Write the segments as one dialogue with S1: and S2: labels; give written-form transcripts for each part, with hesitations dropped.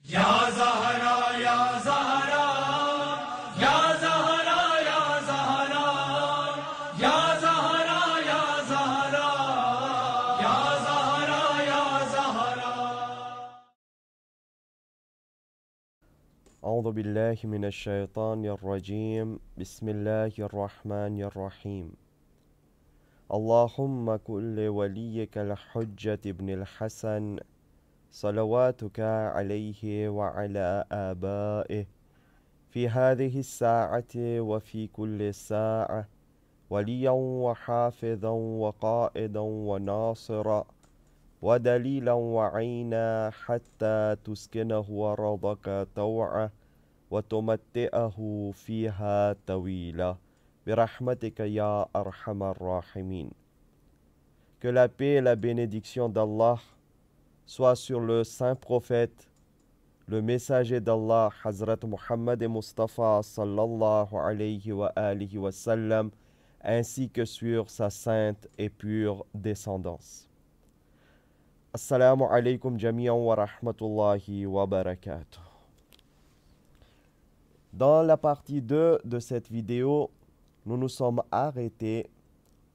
S1: Ya Zahra, Ya Zahra, Ya Zahra, Ya Zahra, Ya Zahra, Ya Zahra, Ya Zahra, Ya Zahra.
S2: أعوذ بالله من الشيطان الرجيم بسم الله الرحمن الرحيم اللهم كن لوليك الحجة ابن الحسن صلواتك عليه وعلى آبائه في هذه الساعة وفي كل ساعة وليا وحافظا وقائدا وناصرا ودليلا وعينا حتى تسكنه أرضك طوعا وتمتئه فيها طويلا برحمتك يا أرحم الراحمين. Que la paix et la bénédiction d'Allah soient sur le saint prophète, le messager d'Allah, Hazrat Muhammad et Mustafa sallallahu alayhi wa alihi wa sallam, ainsi que sur sa sainte et pure descendance. Assalamu alaikum jami'an wa rahmatullahi wa barakatuh. Dans la partie 2 de cette vidéo, nous nous sommes arrêtés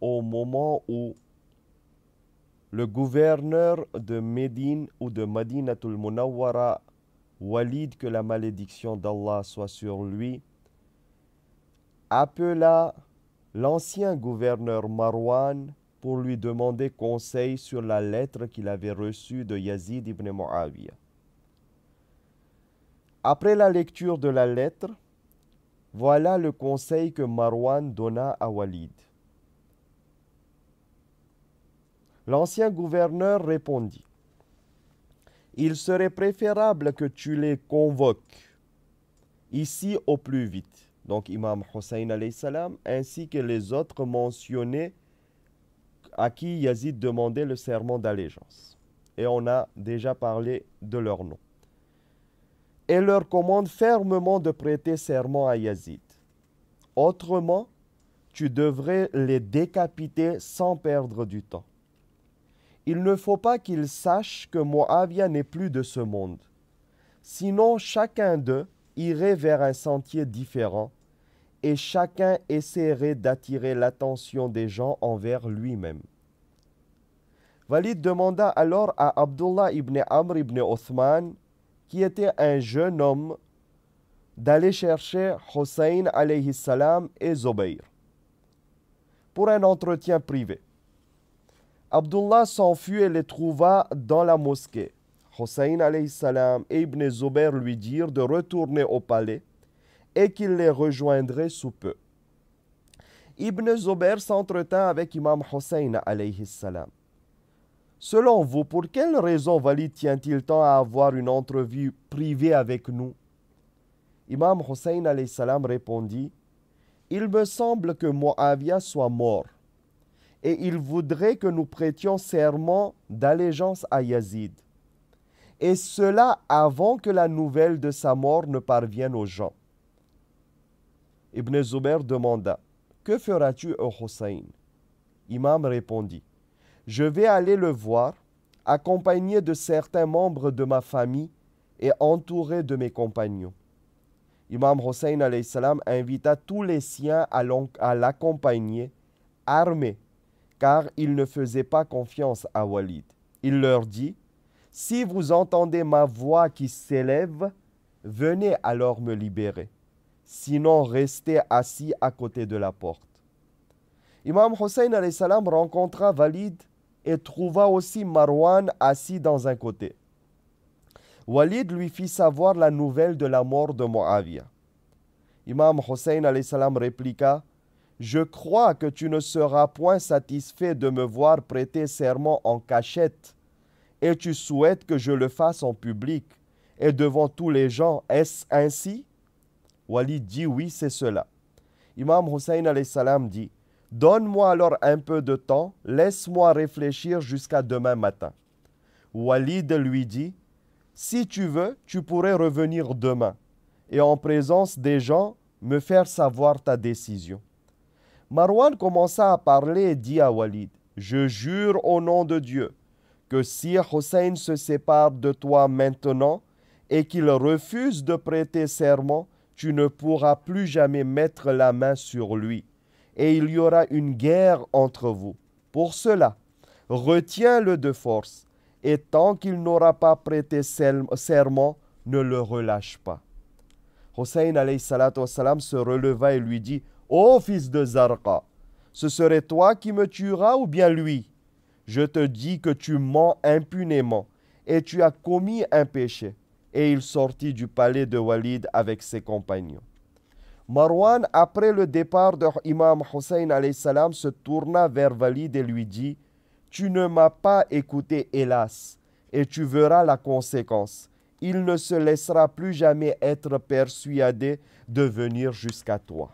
S2: au moment où le gouverneur de Médine ou de Madinatul Munawwara, Walid, que la malédiction d'Allah soit sur lui, appela l'ancien gouverneur Marwan pour lui demander conseil sur la lettre qu'il avait reçue de Yazid ibn Muawiyah. Après la lecture de la lettre, voilà le conseil que Marwan donna à Walid. L'ancien gouverneur répondit: il serait préférable que tu les convoques ici au plus vite. Donc Imam Hussein alayhi salam ainsi que les autres mentionnés à qui Yazid demandait le serment d'allégeance. Et on a déjà parlé de leur nom. Et leur commande fermement de prêter serment à Yazid. Autrement, tu devrais les décapiter sans perdre du temps. Il ne faut pas qu'ils sachent que Muawiyah n'est plus de ce monde. Sinon, chacun d'eux irait vers un sentier différent et chacun essaierait d'attirer l'attention des gens envers lui-même. Walid demanda alors à Abdullah ibn Amr ibn Othman, qui était un jeune homme, d'aller chercher Hussein alayhi salam et Zubayr pour un entretien privé. Abdullah s'enfuit et les trouva dans la mosquée. Hussein alayhi salam et Ibn Zubayr lui dirent de retourner au palais et qu'il les rejoindrait sous peu. Ibn Zubayr s'entretint avec Imam Hussein alayhi salam. Selon vous, pour quelle raison Walid tient-il tant à avoir une entrevue privée avec nous? Imam Hussein alayhi salam répondit: il me semble que Muawiyah soit mort et il voudrait que nous prêtions serment d'allégeance à Yazid. Et cela avant que la nouvelle de sa mort ne parvienne aux gens. Ibn Zubayr demanda: que feras-tu, ô Hussein? Imam répondit: je vais aller le voir, accompagné de certains membres de ma famille et entouré de mes compagnons. Imam Hussein alayhi salam invita tous les siens à l'accompagner, armés, car il ne faisait pas confiance à Walid. Il leur dit: si vous entendez ma voix qui s'élève, venez alors me libérer. Sinon, restez assis à côté de la porte. Imam Hussein alayhi salam rencontra Walid et trouva aussi Marwan assis dans un côté. Walid lui fit savoir la nouvelle de la mort de Muawiyah. Imam Hussein alayhi salam répliqua: je crois que tu ne seras point satisfait de me voir prêter serment en cachette et tu souhaites que je le fasse en public et devant tous les gens. Est-ce ainsi? Walid dit: oui, c'est cela. Imam Hussein alayhi salam dit: donne-moi alors un peu de temps, laisse-moi réfléchir jusqu'à demain matin. Walid lui dit: si tu veux, tu pourrais revenir demain et en présence des gens me faire savoir ta décision. Marwan commença à parler et dit à Walid: je jure au nom de Dieu que si Hussein se sépare de toi maintenant et qu'il refuse de prêter serment, tu ne pourras plus jamais mettre la main sur lui, et il y aura une guerre entre vous. Pour cela, retiens-le de force, et tant qu'il n'aura pas prêté serment, ne le relâche pas. Hussein alayhi salatu wassalam se releva et lui dit, « Ô fils de Zarqa, ce serait toi qui me tueras ou bien lui? Je te dis que tu mens impunément et tu as commis un péché. » Et il sortit du palais de Walid avec ses compagnons. Marwan, après le départ de Imam Hussein alayhi salam, se tourna vers Walid et lui dit, « Tu ne m'as pas écouté, hélas, et tu verras la conséquence. Il ne se laissera plus jamais être persuadé de venir jusqu'à toi. »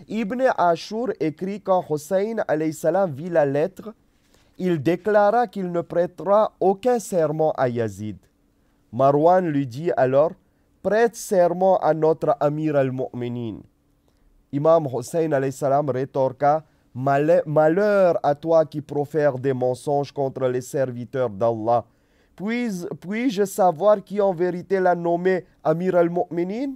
S2: Ibn Ashur écrit quand Hussein alayhi salam vit la lettre, il déclara qu'il ne prêtera aucun serment à Yazid. Marwan lui dit alors, prête serment à notre Amir al-Mu'minin. Imam Hussein alayhi salam rétorqua, malheur à toi qui profère des mensonges contre les serviteurs d'Allah. Puis-je savoir qui en vérité l'a nommé Amir al-Mu'minin?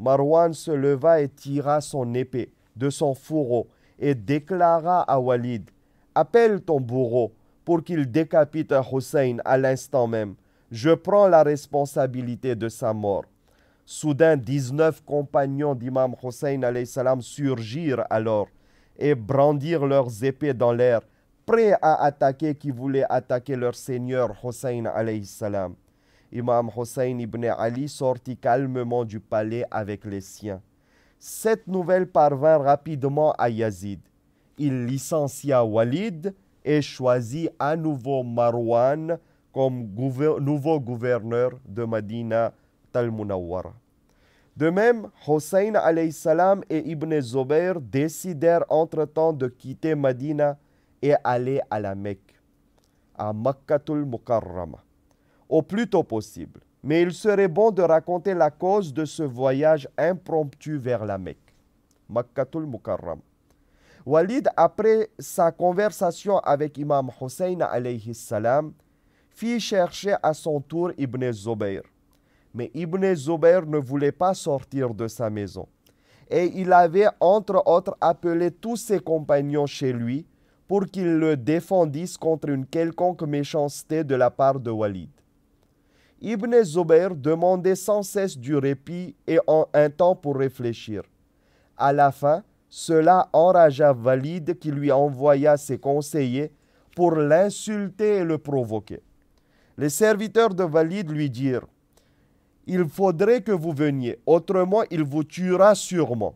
S2: Marwan se leva et tira son épée de son fourreau et déclara à Walid, appelle ton bourreau pour qu'il décapite Hussein à l'instant même. Je prends la responsabilité de sa mort. Soudain, 19 compagnons d'Imam Hussein alayhi salam surgirent alors et brandirent leurs épées dans l'air, prêts à attaquer qui voulait attaquer leur seigneur Hussein alayhi salam. Imam Hussein ibn Ali sortit calmement du palais avec les siens. Cette nouvelle parvint rapidement à Yazid. Il licencia Walid et choisit à nouveau Marwan comme nouveau gouverneur de Madina al-Munawwara. De même, Hussein alayhi salam et Ibn Zubayr décidèrent entre-temps de quitter Madina et aller à la Mecque, à Makkatul Mukarrama, au plus tôt possible. Mais il serait bon de raconter la cause de ce voyage impromptu vers la Mecque, Makkatul Mukarrama. Walid, après sa conversation avec Imam Hussein alayhi salam, fit chercher à son tour Ibn Zubayr. Mais Ibn Zubayr ne voulait pas sortir de sa maison. Et il avait entre autres appelé tous ses compagnons chez lui pour qu'ils le défendissent contre une quelconque méchanceté de la part de Walid. Ibn Zubayr demandait sans cesse du répit et un temps pour réfléchir. À la fin, cela enragea Walid qui lui envoya ses conseillers pour l'insulter et le provoquer. Les serviteurs de Walid lui dirent, « Il faudrait que vous veniez, autrement il vous tuera sûrement. »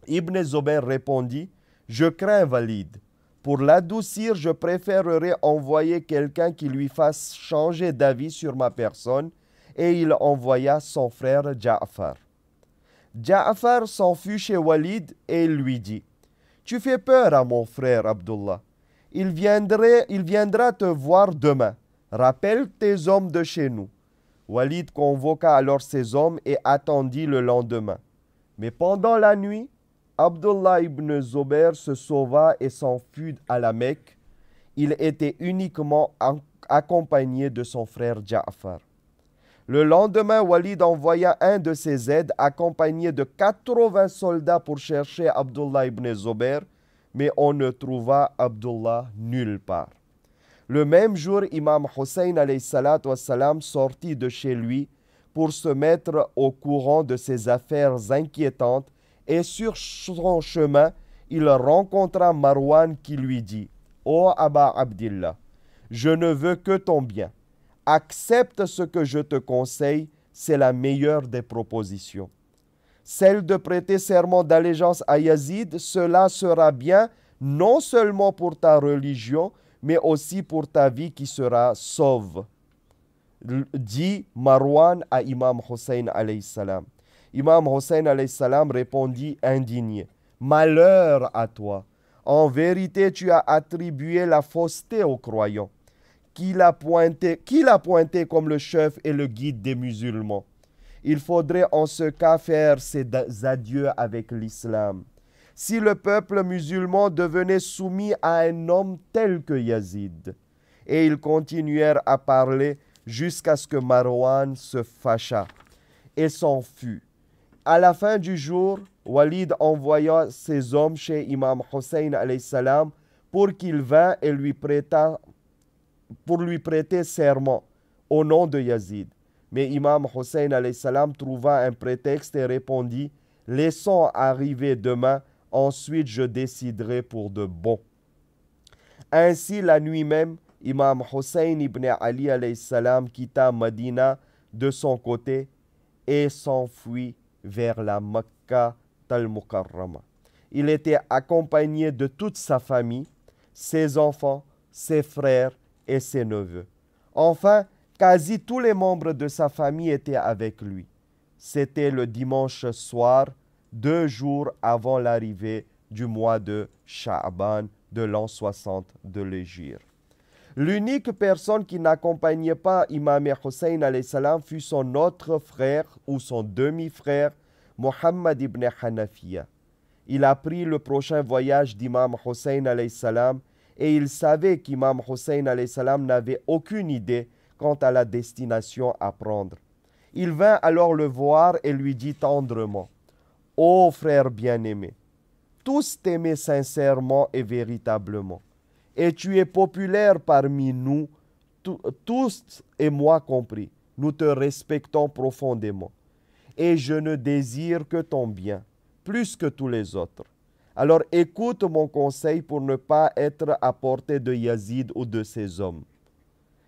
S2: Ibn Zubayr répondit, « Je crains Walid. Pour l'adoucir, je préférerais envoyer quelqu'un qui lui fasse changer d'avis sur ma personne. » Et il envoya son frère Ja'far. Ja'far s'enfuit chez Walid et il lui dit, « Tu fais peur à mon frère Abdullah. Il viendra te voir demain. Rappelle tes hommes de chez nous. » Walid convoqua alors ses hommes et attendit le lendemain. Mais pendant la nuit, Abdullah ibn Zubayr se sauva et s'enfuit à la Mecque. Il était uniquement accompagné de son frère Ja'far. Le lendemain, Walid envoya un de ses aides accompagné de 80 soldats pour chercher Abdullah ibn Zubayr, mais on ne trouva Abdullah nulle part. Le même jour, Imam Hussein alayhi salatu wassalam sortit de chez lui pour se mettre au courant de ses affaires inquiétantes et sur son chemin, il rencontra Marwan qui lui dit « Ô Aba Abdillah, je ne veux que ton bien. Accepte ce que je te conseille, c'est la meilleure des propositions. Celle de prêter serment d'allégeance à Yazid, cela sera bien non seulement pour ta religion, mais aussi pour ta vie qui sera sauve. » dit Marwan à Imam Hussein alayhi salam. Imam Hussein alayhi salam répondit indigné, « Malheur à toi! En vérité, tu as attribué la fausseté aux croyants. Qui l'a pointé comme le chef et le guide des musulmans? Il faudrait en ce cas faire ses adieux avec l'islam. Si le peuple musulman devenait soumis à un homme tel que Yazid. » Et ils continuèrent à parler jusqu'à ce que Marwan se fâcha et s'enfuit. À la fin du jour, Walid envoya ses hommes chez Imam Hussein alayhi salam pour qu'il vînt et pour lui prêter serment au nom de Yazid. Mais Imam Hussein alayhi salam trouva un prétexte et répondit: laissons arriver demain, ensuite je déciderai pour de bon. Ainsi, la nuit même, Imam Hussein ibn Ali alayhi salam quitta Medina de son côté et s'enfuit vers la Mecca al-Mukarrama. Il était accompagné de toute sa famille, ses enfants, ses frères et ses neveux. Enfin, quasi tous les membres de sa famille étaient avec lui. C'était le dimanche soir, 2 jours avant l'arrivée du mois de Sha'ban de l'an 60 de l'Hégire. L'unique personne qui n'accompagnait pas Imam Hussein alayhi salam fut son autre frère ou son demi-frère, Muhammad ibn Hanafiya. Il apprit le prochain voyage d'Imam Hussein alayhi salam et il savait qu'Imam Hussein alayhi salam n'avait aucune idée quant à la destination à prendre. Il vint alors le voir et lui dit tendrement: « Ô frère bien-aimé, tous t'aimaient sincèrement et véritablement, et tu es populaire parmi nous, tous et moi compris. Nous te respectons profondément, et je ne désire que ton bien, plus que tous les autres. Alors écoute mon conseil pour ne pas être à portée de Yazid ou de ses hommes. »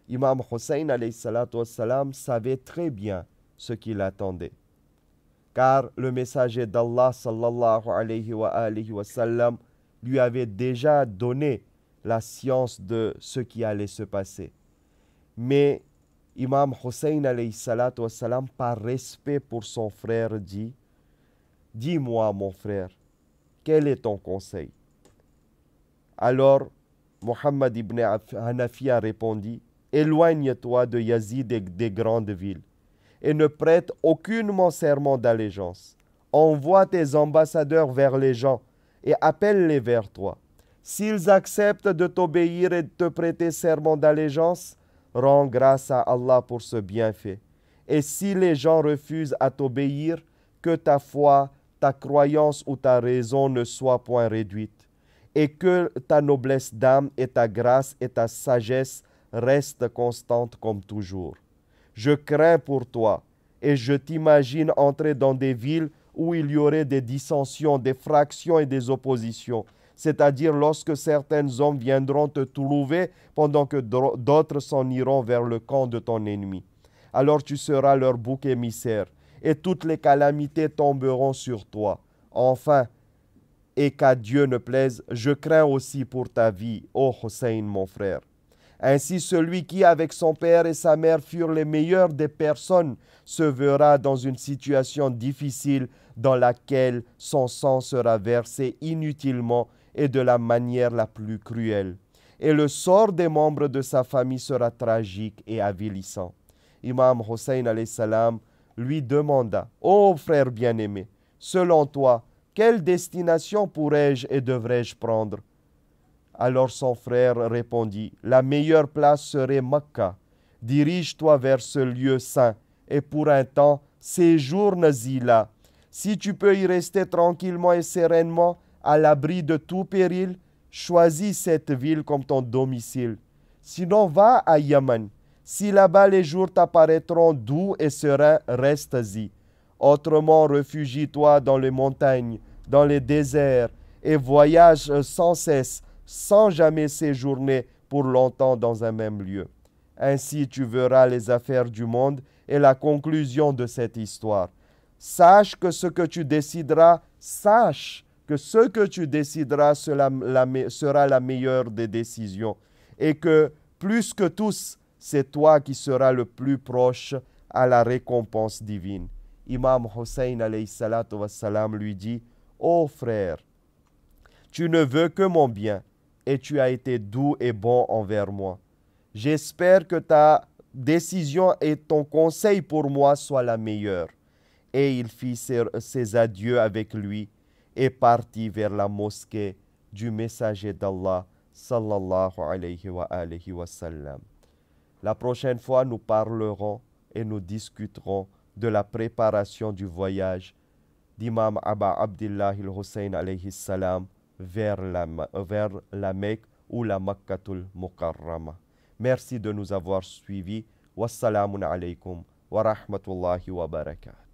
S2: Imam Hussein alayhi salatu wassalam savait très bien ce qu'il attendait, car le messager d'Allah sallallahu alayhi wa sallam lui avait déjà donné la science de ce qui allait se passer. Mais Imam Hussein alayhi salatu wassalam, par respect pour son frère, dit: « Dis-moi mon frère, quel est ton conseil ?» Alors Muhammad ibn Hanafiya répondit: « Éloigne-toi de Yazid et des grandes villes, et ne prête aucunement serment d'allégeance. Envoie tes ambassadeurs vers les gens et appelle-les vers toi. S'ils acceptent de t'obéir et de te prêter serment d'allégeance, rends grâce à Allah pour ce bienfait. Et si les gens refusent à t'obéir, que ta foi, ta croyance ou ta raison ne soient point réduites, et que ta noblesse d'âme et ta grâce et ta sagesse restent constantes comme toujours. Je crains pour toi, et je t'imagine entrer dans des villes où il y aurait des dissensions, des fractions et des oppositions, c'est-à-dire lorsque certains hommes viendront te trouver pendant que d'autres s'en iront vers le camp de ton ennemi. Alors tu seras leur bouc émissaire, et toutes les calamités tomberont sur toi. Enfin, et qu'à Dieu ne plaise, je crains aussi pour ta vie, ô Hussein mon frère. Ainsi, celui qui, avec son père et sa mère, furent les meilleurs des personnes, se verra dans une situation difficile dans laquelle son sang sera versé inutilement et de la manière la plus cruelle. Et le sort des membres de sa famille sera tragique et avilissant. Imam Hussein alayhi salam lui demanda: « Ô frère bien-aimé, selon toi, quelle destination pourrais-je et devrais-je prendre ?» Alors son frère répondit: « La meilleure place serait Mecca. Dirige-toi vers ce lieu saint et pour un temps, séjourne-y là. Si tu peux y rester tranquillement et sereinement, à l'abri de tout péril, choisis cette ville comme ton domicile. Sinon, va à Yaman. Si là-bas les jours t'apparaîtront doux et sereins, reste-y. Autrement, réfugie-toi dans les montagnes, dans les déserts, et voyage sans cesse, sans jamais séjourner pour longtemps dans un même lieu. Ainsi tu verras les affaires du monde et la conclusion de cette histoire. Sache que ce que tu décideras, sera la meilleure des décisions, et que plus que tous, c'est toi qui seras le plus proche à la récompense divine. » Imam Hussein alayhi salatu wassalam lui dit: « Ô frère, tu ne veux que mon bien, et tu as été doux et bon envers moi. J'espère que ta décision et ton conseil pour moi soient la meilleure. » Et il fit ses adieux avec lui et partit vers la mosquée du messager d'Allah sallallahu alayhi wa sallam. La prochaine fois, nous parlerons et nous discuterons de la préparation du voyage d'Imam Aba Abdillah al-Hussein alayhi salam vers la Mecque ou la Makkatul Mukarrama. Merci de nous avoir suivis. Wassalamun alaykum wa rahmatullahi wa barakatuh.